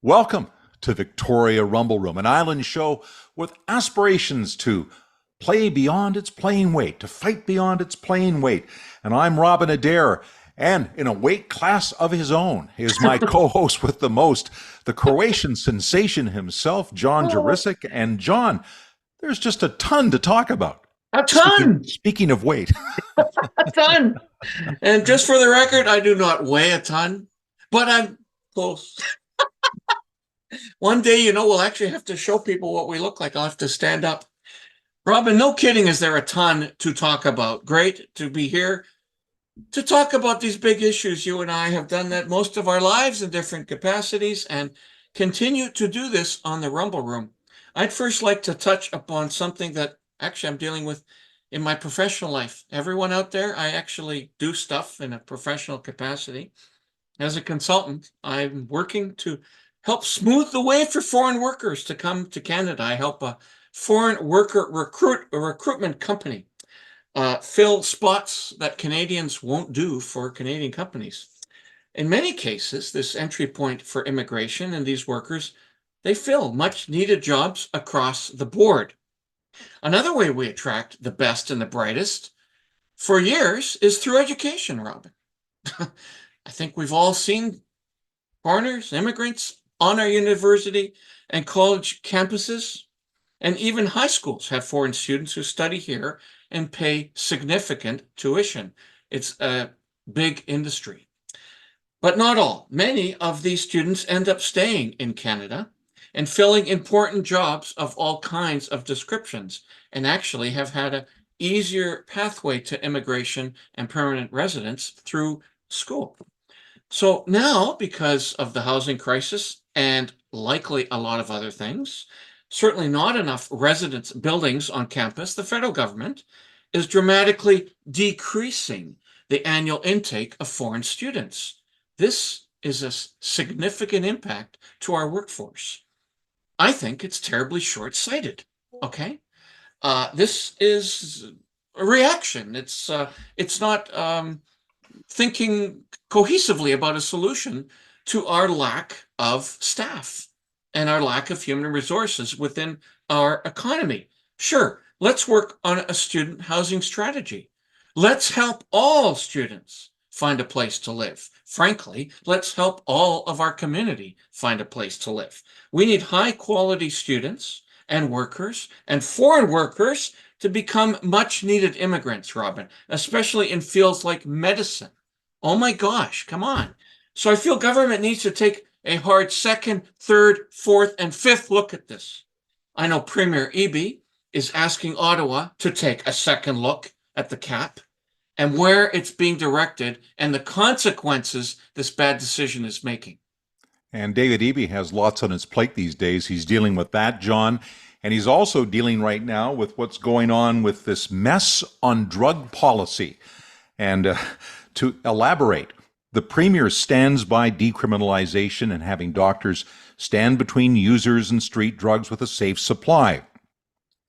Welcome to Victoria Rumble Room, an island show with aspirations to play beyond its playing weight, to fight beyond its playing weight. And I'm Robin Adair, and in a weight class of his own is my co-host with the most, the Croatian sensation himself, John Jurisic. And John, there's just a ton to talk about. A ton. Speaking of weight. A ton. And just for the record, I do not weigh a ton, but I'm close. One day, we'll actually have to show people what we look like. I'll have to stand up. Robin, no kidding, is there a ton to talk about. Great to be here to talk about these big issues. You and I have done that most of our lives in different capacities and continue to do this on the Rumble Room. I'd first like to touch upon something that actually I'm dealing with in my professional life. Everyone out there, I actually do stuff in a professional capacity. As a consultant, I'm working to help smooth the way for foreign workers to come to Canada. I help a foreign worker recruitment company fill spots that Canadians won't do for Canadian companies. In many cases, this entry point for immigration and these workers, they fill much needed jobs across the board. Another way we attract the best and the brightest for years is through education, Robin. I think we've all seen foreigners, immigrants on our university and college campuses, and even high schools have foreign students who study here and pay significant tuition. It's a big industry. But not all. Many of these students end up staying in Canada and filling important jobs of all kinds of descriptions, and actually have had an easier pathway to immigration and permanent residence through school. So now, because of the housing crisis and likely a lot of other things, certainly not enough residence buildings on campus, the federal government is dramatically decreasing the annual intake of foreign students. This is a significant impact to our workforce. I think it's terribly short-sighted, okay? This is a reaction. It's not thinking cohesively about a solution to our lack of staff and our lack of human resources within our economy. Sure, let's work on a student housing strategy. Let's help all students find a place to live. Frankly, let's help all of our community find a place to live. We need high quality students and workers and foreign workers to become much needed immigrants, Robin, especially in fields like medicine. Oh my gosh, come on. So I feel government needs to take a hard second, third, fourth, and fifth look at this. I know Premier Eby is asking Ottawa to take a second look at the cap and where it's being directed and the consequences this bad decision is making. And David Eby has lots on his plate these days. He's dealing with that, John. And he's also dealing right now with what's going on with this mess on drug policy. And to elaborate, the Premier stands by decriminalization and having doctors stand between users and street drugs with a safe supply.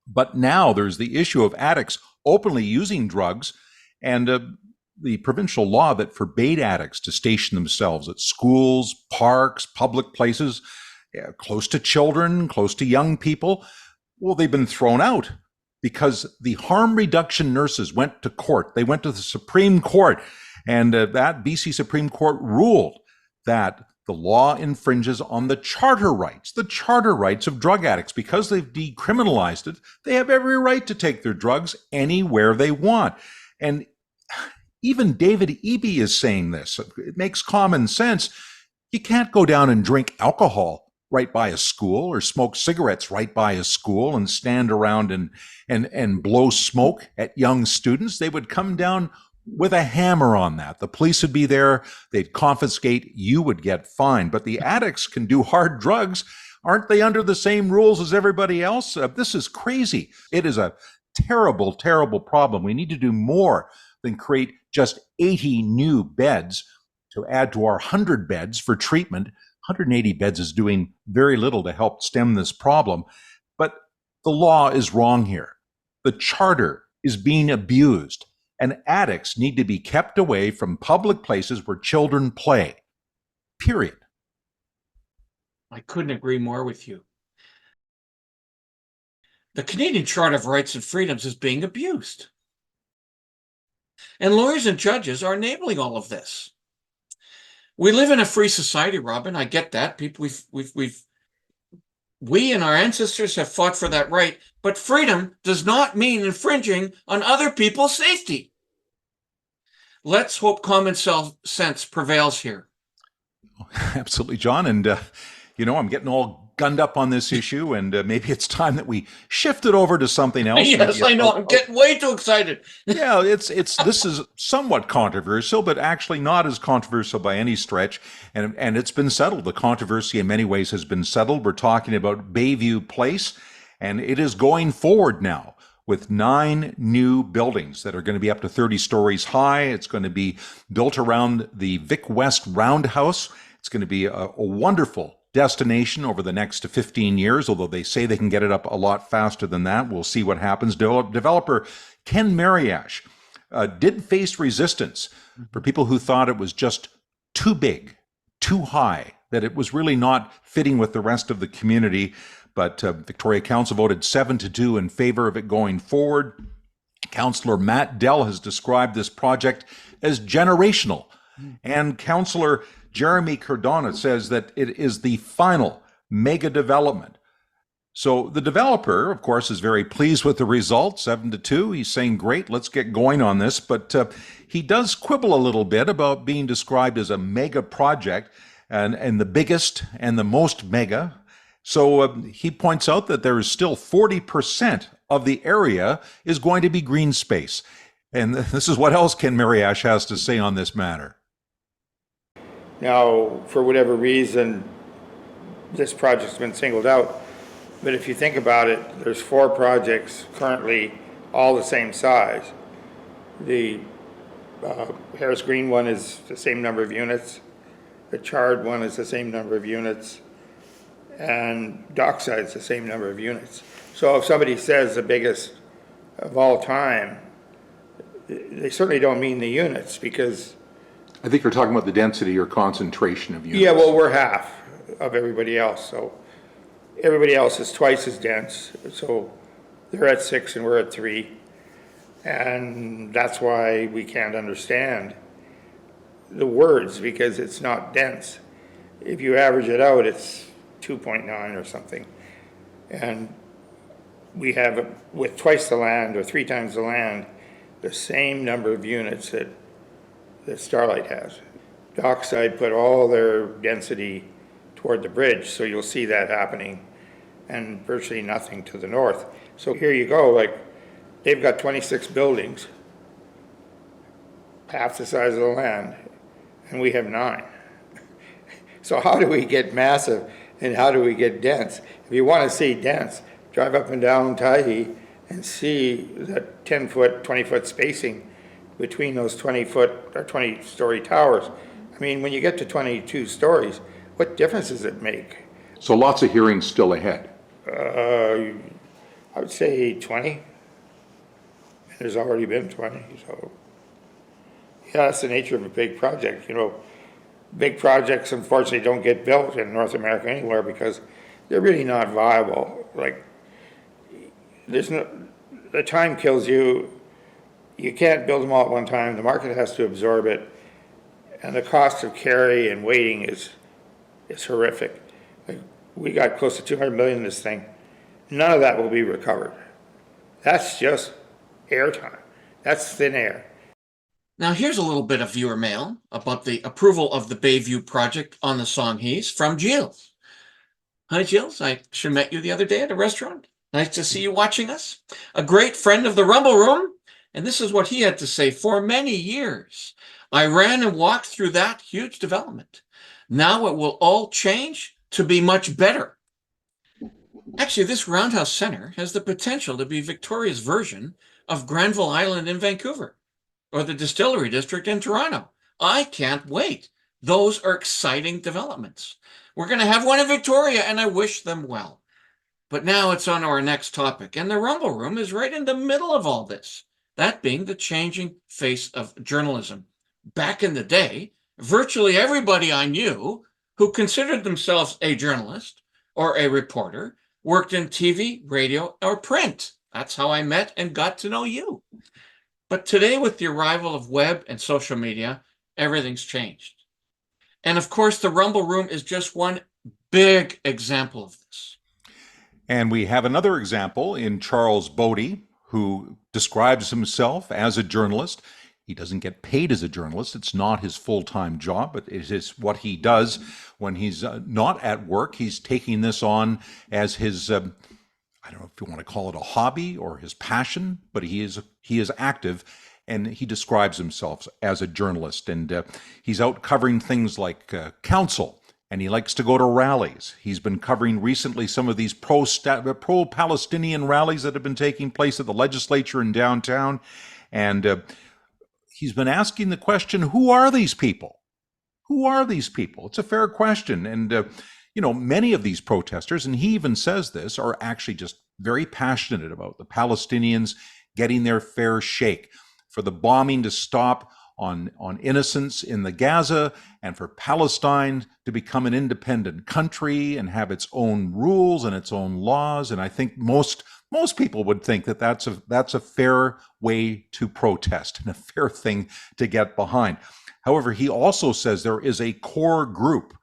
But now there's the issue of addicts openly using drugs and the provincial law that forbade addicts to station themselves at schools, parks, public places, close to children, close to young people. Well, they've been thrown out because the harm reduction nurses went to court. They went to the Supreme Court, and that BC Supreme Court ruled that the law infringes on the charter rights of drug addicts. Because they've decriminalized it, they have every right to take their drugs anywhere they want. And even David Eby is saying this. It makes common sense. You can't go down and drink alcohol right by a school or smoke cigarettes right by a school and stand around and blow smoke at young students. They would come down with a hammer on that. The police would be there. They'd confiscate. You would get fined. But the addicts can do hard drugs. Aren't they under the same rules as everybody else? This is crazy. It is a terrible, terrible problem. We need to do more than create just 80 new beds to add to our 100 beds for treatment. 180 beds is doing very little to help stem this problem. But the law is wrong here. The charter is being abused, and addicts need to be kept away from public places where children play. Period. I couldn't agree more with you. The Canadian Charter of Rights and Freedoms is being abused. And lawyers and judges are enabling all of this. We live in a free society, Robin. I get that. We and our ancestors have fought for that right, but freedom does not mean infringing on other people's safety. Let's hope common sense prevails here. Absolutely, John. And, I'm getting all gunned up on this issue, and maybe it's time that we shift it over to something else. Yes, I know. I'm getting way too excited. Yeah, this is somewhat controversial, but actually not as controversial by any stretch. And it's been settled. The controversy in many ways has been settled. We're talking about Bayview Place, and it is going forward now with 9 new buildings that are going to be up to 30 stories high. It's going to be built around the Vic West Roundhouse. It's going to be a wonderful destination over the next 15 years, although they say they can get it up a lot faster than that. We'll see what happens. Developer Ken Mariash did face resistance for people who thought it was just too big, too high, that it was really not fitting with the rest of the community. But Victoria Council voted 7-2 in favor of it going forward. Councillor Matt Dell has described this project as generational. And Councillor Jeremy Cardona says that it is the final mega development. So the developer, of course, is very pleased with the result, 7-2. He's saying, great, let's get going on this. But he does quibble a little bit about being described as a mega project and the biggest and the most mega. So he points out that there is still 40% of the area is going to be green space. And this is what else Ken Mariash has to say on this matter. Now, for whatever reason, this project's been singled out. But if you think about it, there's 4 projects currently all the same size. The Harris Green one is the same number of units. The Chard one is the same number of units. And Dockside's the same number of units. So if somebody says the biggest of all time, they certainly don't mean the units, because I think you're talking about the density or concentration of units. yeah, well, we're half of everybody else, so everybody else is twice as dense. So they're at 6 and we're at 3, and that's why we can't understand the words, because it's not dense. If you average it out, it's 2.9 or something, and we have, with twice the land or 3 times the land, the same number of units that Starlight has. Dockside put all their density toward the bridge, so you'll see that happening, and virtually nothing to the north. So here you go, like, they've got 26 buildings, half the size of the land, and we have 9. So how do we get massive and how do we get dense? If you want to see dense, drive up and down Tyhee and see that 10-foot, 20-foot spacing between those 20-foot or 20-story towers. I mean, when you get to 22 stories, what difference does it make? So lots of hearings still ahead. I would say 20. There's already been 20, so yeah, that's the nature of a big project. Big projects unfortunately don't get built in North America anywhere because they're really not viable. Like, the time kills you. You can't build them all at one time. The market has to absorb it, and the cost of carry and waiting is horrific. Like, we got close to $200 million in this thing. None of that will be recovered. That's just airtime. That's thin air. Now here's a little bit of viewer mail about the approval of the Bayview project on the Songhees from Gilles. Hi, Gilles. I should have met you the other day at a restaurant. Nice to see you watching us. A great friend of the Rumble Room. And this is what he had to say. For many years, I ran and walked through that huge development. Now it will all change to be much better. Actually, this Roundhouse Center has the potential to be Victoria's version of Granville Island in Vancouver or the Distillery District in Toronto. I can't wait. Those are exciting developments. We're going to have one in Victoria, and I wish them well. But now it's on our next topic, and the Rumble Room is right in the middle of all this. That being the changing face of journalism. Back in the day, virtually everybody I knew who considered themselves a journalist or a reporter, worked in TV, radio, or print. That's how I met and got to know you. But today, with the arrival of web and social media, everything's changed. And of course, the Rumble Room is just one big example of this. And we have another example in Charles Bodi, who describes himself as a journalist. He doesn't get paid as a journalist. It's not his full-time job, but it is what he does when he's not at work. He's taking this on as his, I don't know if you want to call it a hobby or his passion, but he is active, and he describes himself as a journalist. And he's out covering things like council, and he likes to go to rallies. He's been covering recently some of these pro-Palestinian rallies that have been taking place at the legislature in downtown. And he's been asking the question, who are these people? Who are these people? It's a fair question. And, many of these protesters, and he even says this, are actually just very passionate about the Palestinians getting their fair shake, for the bombing to stop on innocents in the Gaza, and for Palestine to become an independent country and have its own rules and its own laws. And I think most people would think that that's a fair way to protest and a fair thing to get behind. However, he also says there is a core group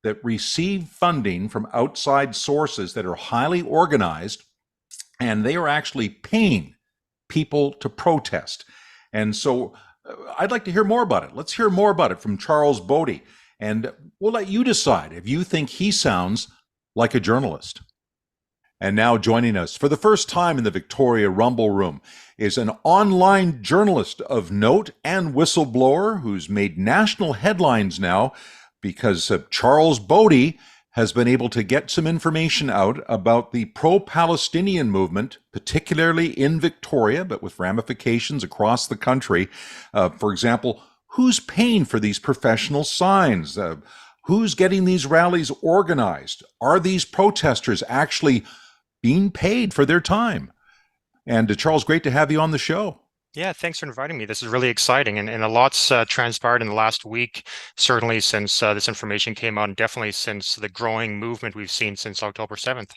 that receive funding from outside sources that are highly organized, and they are actually paying people to protest. And so I'd like to hear more about it. Let's hear more about it from Charles Bodi, and we'll let you decide if you think he sounds like a journalist. And now joining us for the first time in the Victoria Rumble Room is an online journalist of note and whistleblower who's made national headlines now because Charles Bodi has been able to get some information out about the pro-Palestinian movement, particularly in Victoria, but with ramifications across the country. For example, who's paying for these professional signs? Who's getting these rallies organized? Are these protesters actually being paid for their time? And Charles, great to have you on the show. Yeah, thanks for inviting me. This is really exciting, and a lot's transpired in the last week, certainly since this information came out, and definitely since the growing movement we've seen since October 7th.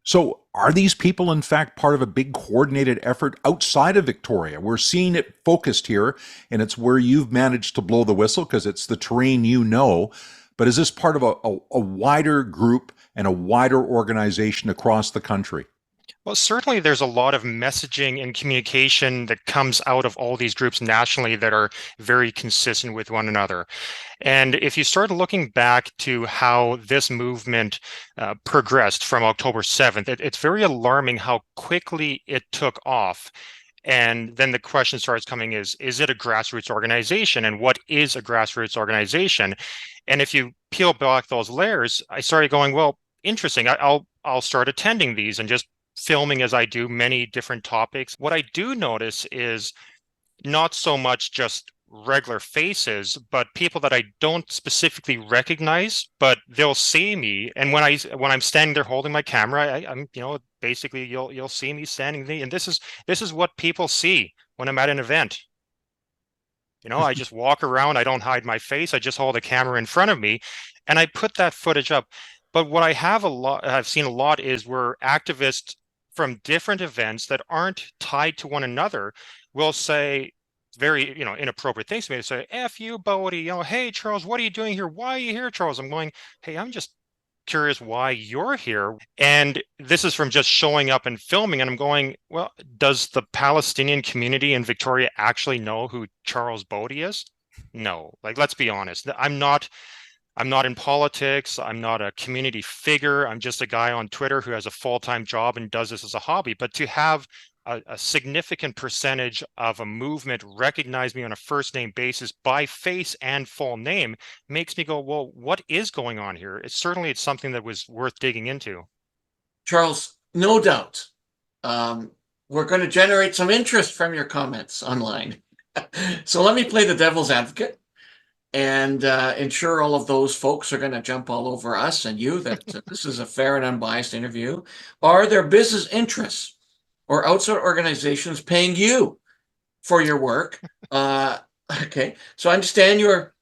So are these people, in fact, part of a big coordinated effort outside of Victoria? We're seeing it focused here, and it's where you've managed to blow the whistle because it's the terrain you know. But is this part of a wider group and a wider organization across the country? Well, certainly there's a lot of messaging and communication that comes out of all these groups nationally that are very consistent with one another. And if you start looking back to how this movement progressed from October 7th, it's very alarming how quickly it took off. And then the question starts coming is it a grassroots organization? And what is a grassroots organization? And if you peel back those layers, I started going, well, interesting. I'll start attending these and just filming as I do many different topics. What I do notice is not so much just regular faces, but people that I don't specifically recognize, but they'll see me. And when I'm standing there holding my camera, I'm basically you'll see me standing there. And this is what people see when I'm at an event. I just walk around, I don't hide my face, I just hold a camera in front of me, and I put that footage up. But what I've seen a lot is where activists from different events that aren't tied to one another will say very, inappropriate things to me. They say, F you, Bodi, hey, Charles, what are you doing here? Why are you here, Charles? I'm going, hey, I'm just curious why you're here. And this is from just showing up and filming. And I'm going, well, does the Palestinian community in Victoria actually know who Charles Bodi is? No, let's be honest. I'm not in politics. I'm not a community figure. I'm just a guy on Twitter who has a full-time job and does this as a hobby. But to have a significant percentage of a movement recognize me on a first name basis by face and full name makes me go, well, what is going on here? It's something that was worth digging into. Charles, no doubt. We're going to generate some interest from your comments online. So let me play the devil's advocate and ensure all of those folks are going to jump all over us and you that this is a fair and unbiased interview. Are there business interests or outside organizations paying you for your work? Okay, so I understand you're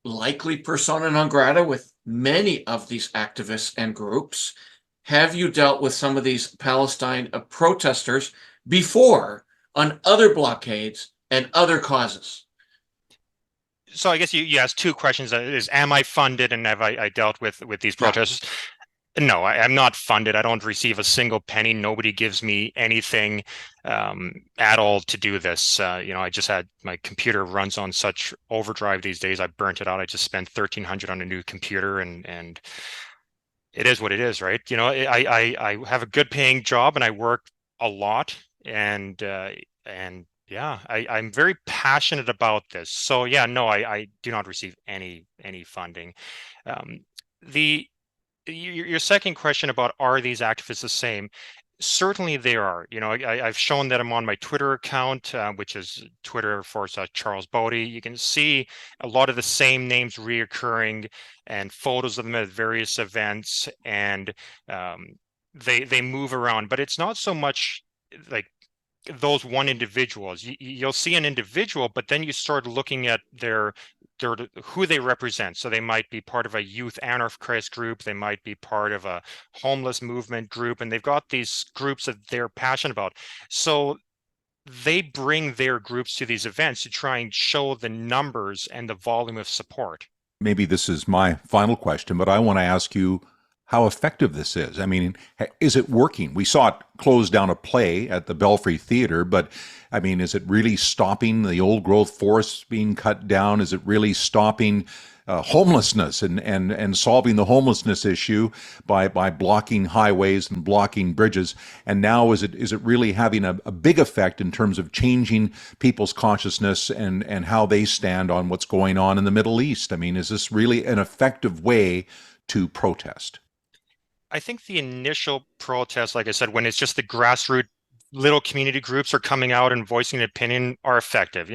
likely persona non grata with many of these activists and groups. Have you dealt with some of these Palestine protesters before on other blockades and other causes? So I guess you asked two questions. Is am I funded and have I dealt with these Yeah. protesters? No, I'm not funded. I don't receive a single penny. Nobody gives me anything at all to do this. I just had my computer runs on such overdrive these days. I burnt it out. I just spent $1,300 on a new computer, and it is what it is, right? I have a good paying job and I work a lot, and yeah, I'm very passionate about this. So yeah, no, I do not receive any funding. Um, the your second question about are these activists the same? Certainly they are. I've shown that I'm on my Twitter account, which is Twitter for Charles Bodi. You can see a lot of the same names reoccurring and photos of them at various events, and they move around. But it's not so much like those one individuals. You'll see an individual, but then you start looking at their who they represent. So they might be part of a youth anarchist group, they might be part of a homeless movement group, and they've got these groups that they're passionate about. So they bring their groups to these events to try and show the numbers and the volume of support. Maybe this is my final question, but I want to ask you how effective this is. I mean, is it working? We saw it close down a play at the Belfry Theater, but I mean, is it really stopping the old growth forests being cut down? Is it really stopping homelessness and solving the homelessness issue by blocking highways and blocking bridges? And now is it really having a big effect in terms of changing people's consciousness and how they stand on what's going on in the Middle East? I mean, is this really an effective way to protest? I think the initial protest, like I said, when it's just the grassroots little community groups are coming out and voicing an opinion, are effective.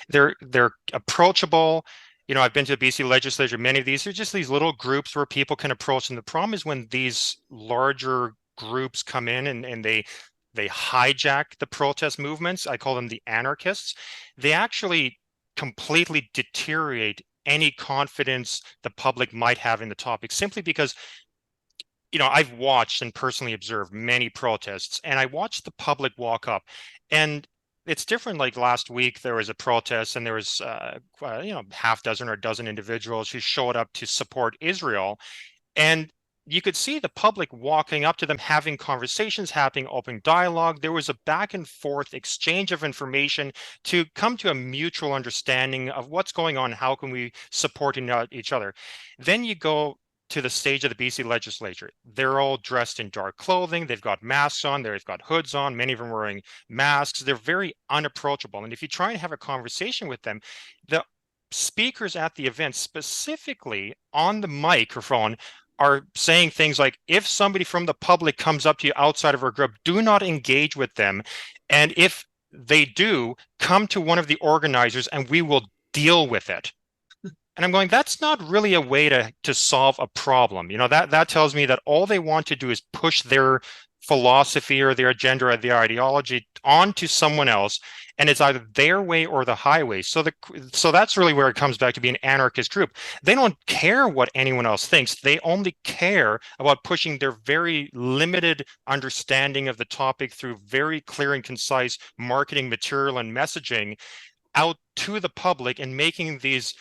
They're approachable. I've been to the BC legislature. Many of these are just these little groups where people can approach. And the problem is when these larger groups come in and they hijack the protest movements. I call them the anarchists. They actually completely deteriorate any confidence the public might have in the topic, simply because I've watched and personally observed many protests, and I watched the public walk up, and it's different. Like last week, there was a protest, and there was, half dozen or a dozen individuals who showed up to support Israel, and you could see the public walking up to them, having conversations, having open dialogue. There was a back and forth exchange of information to come to a mutual understanding of what's going on. How can we support each other? Then you go to the stage of the BC legislature. They're all dressed in dark clothing. They've got masks on. They've got hoods on. Many of them wearing masks. They're very unapproachable. And if you try and have a conversation with them, the speakers at the event, specifically on the microphone, are saying things like, if somebody from the public comes up to you outside of our group, do not engage with them. And if they do, come to one of the organizers and we will deal with it. And I'm going, that's not really a way to solve a problem. That tells me that all they want to do is push their philosophy or their agenda or their ideology onto someone else, and it's either their way or the highway. So that's really where it comes back to being an anarchist group. They don't care what anyone else thinks. They only care about pushing their very limited understanding of the topic through very clear and concise marketing material and messaging out to the public and making these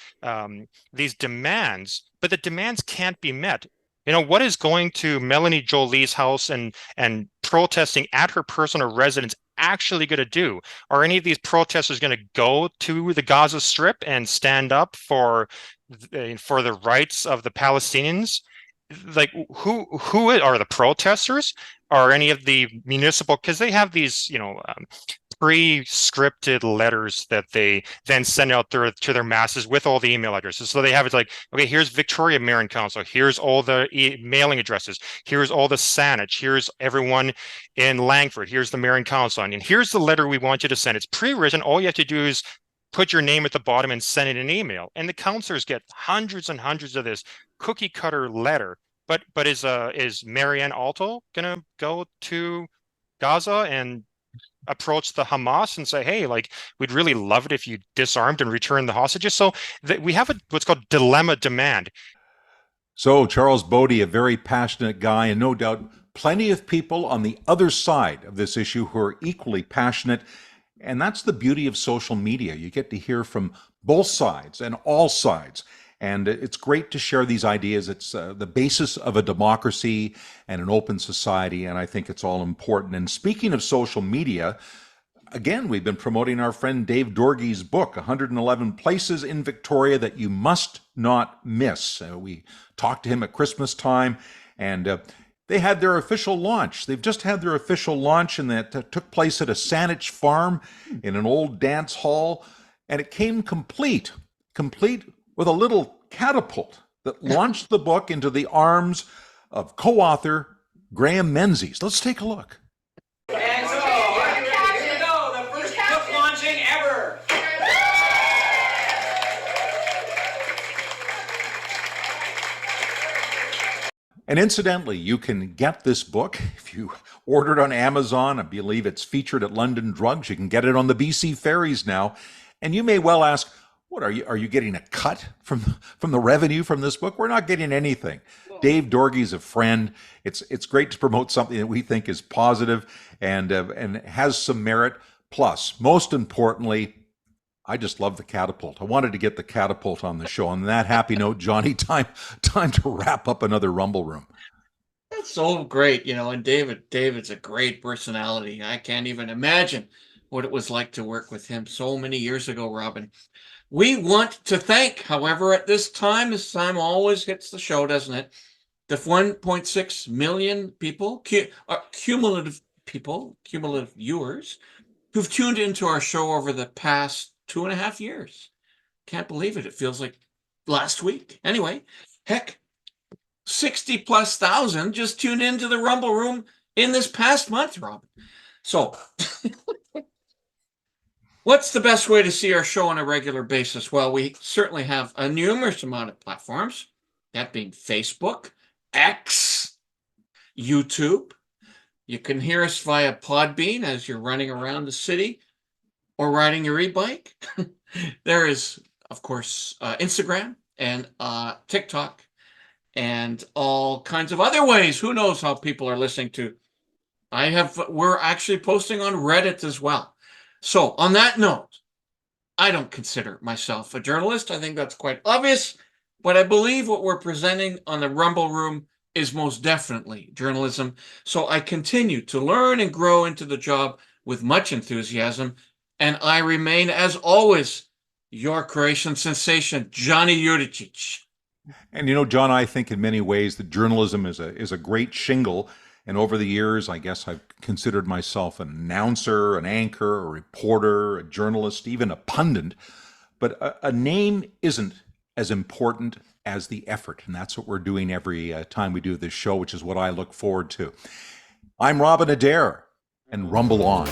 demands, but the demands can't be met. What is going to Melanie Jolie's house and protesting at her personal residence actually going to do? Are any of these protesters going to go to the Gaza Strip and stand up for the rights of the Palestinians? Like, who are the protesters? Are any of the municipal, because they have these pre-scripted letters that they then send out to their masses with all the email addresses. So they have it like, okay, here's Victoria Marin Council, here's all the mailing addresses, here's all the Saanich, here's everyone in Langford, here's the Marin Council, and here's the letter we want you to send. It's pre-written. All you have to do is put your name at the bottom and send it an email. And the councillors get hundreds and hundreds of this cookie cutter letter. But is Marianne Alto gonna go to Gaza and approach the Hamas and say, hey, like, we'd really love it if you disarmed and returned the hostages. So that we have what's called dilemma demand. So Charles Bodi, a very passionate guy, and no doubt plenty of people on the other side of this issue who are equally passionate. And that's the beauty of social media. You get to hear from both sides and all sides. And it's great to share these ideas. It's the basis of a democracy and an open society, and I think it's all important. And speaking of social media, again, we've been promoting our friend Dave Dorgy's book, 111 Places in Victoria That You Must Not Miss. We talked to him at Christmas time, and they had their official launch. They've just had their official launch, and that took place at a Saanich farm in an old dance hall, and it came complete with a little catapult that launched the book into the arms of co-author Graham Menzies. Let's take a look. And so, here we go, the first book launching ever. And incidentally, you can get this book if you order it on Amazon. I believe it's featured at London Drugs. You can get it on the BC ferries now. And you may well ask, what are you getting a cut from the revenue from this book? We're not getting anything. Dave Dorgy's a friend. It's great to promote something that we think is positive and has some merit. Plus, most importantly, I just love the catapult. I wanted to get the catapult on the show. On that happy note, Johnny, time to wrap up another Rumble Room. That's so great, and David's a great personality. I can't even imagine what it was like to work with him so many years ago, Robin. We want to thank, however, at this time always hits the show, doesn't it? The 1.6 million people, cumulative viewers who've tuned into our show over the past 2.5 years. Can't believe it. It feels like last week. Anyway, heck, 60,000+ just tuned into the Rumble Room in this past month, Robin. So what's the best way to see our show on a regular basis? Well, we certainly have a numerous amount of platforms, that being Facebook, X, YouTube. You can hear us via Podbean as you're running around the city or riding your e-bike. There is, of course, Instagram and TikTok and all kinds of other ways. Who knows how people are listening to. We're actually posting on Reddit as well. So on that note, I don't consider myself a journalist. I think that's quite obvious, but I believe what we're presenting on the Rumble Room is most definitely journalism. So I continue to learn and grow into the job with much enthusiasm, and I remain, as always, your Croatian sensation, Johnny Juricic. And John, I think in many ways that journalism is a great shingle. And over the years, I guess I've considered myself an announcer, an anchor, a reporter, a journalist, even a pundit. But a name isn't as important as the effort. And that's what we're doing every time we do this show, which is what I look forward to. I'm Robin Adair, and rumble on.